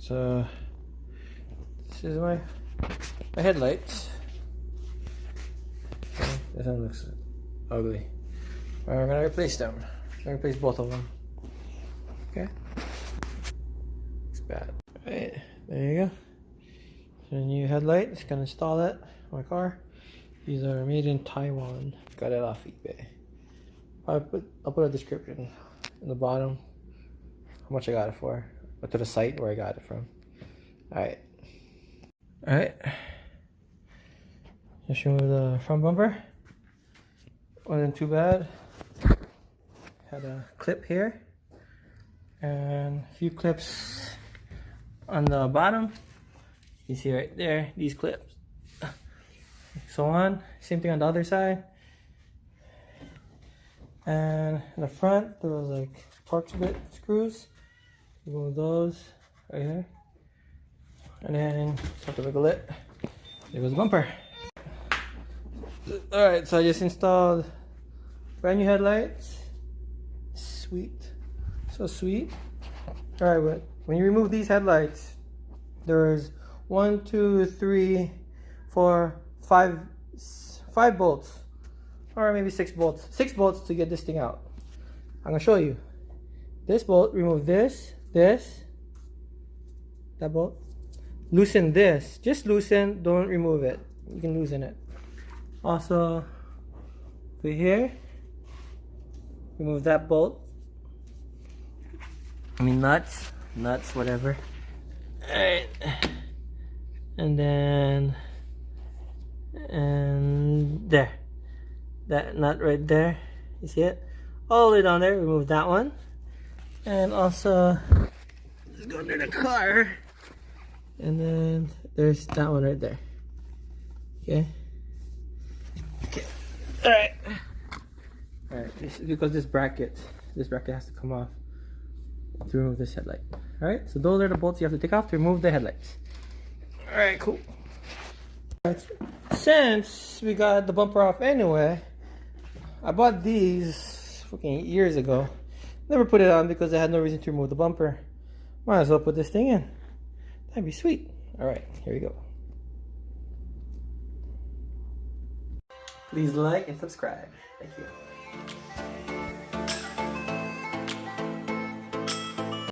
So this is my headlights. Okay, this one looks ugly. We're gonna replace them. I'm gonna replace both of them. Okay. It's bad. Alright, there you go. So new headlight. Just gonna install it on my car. These are made in Taiwan. Got it off eBay. I'll put a description in the bottom. How much I got it for. Or to the site where I got it from. Alright. Alright. Just remove the front bumper. Wasn't too bad. Had a clip here. And a few clips on the bottom. You see right there, these clips. So on. Same thing on the other side. And in the front, there was like Torx bit screws. Remove those right here. And then have to wiggle it. There goes the bumper. Alright, so I just installed brand new headlights. Sweet. So sweet. Alright, when you remove these headlights, there's 1, 2, 3, 4, 5 bolts. Or maybe 6 bolts. 6 bolts to get this thing out. I'm gonna show you. This bolt, remove this, that bolt. Loosen this. Just loosen, don't remove it. You can loosen it. Also, over here, remove that bolt. I mean nuts, whatever. Alright. And then, and there. That nut right there, you see it? All the way down there, remove that one. And also, let's go under the car. And then there's that one right there. Okay. Okay. Alright. Alright, this is because this bracket has to come off to remove this headlight. Alright, so those are the bolts you have to take off to remove the headlights. Alright, cool. Alright, since we got the bumper off anyway, I bought these fucking years ago. Never put it on because I had no reason to remove the bumper. Might as well put this thing in. That'd be sweet. Alright, here we go. Please like and subscribe. Thank you.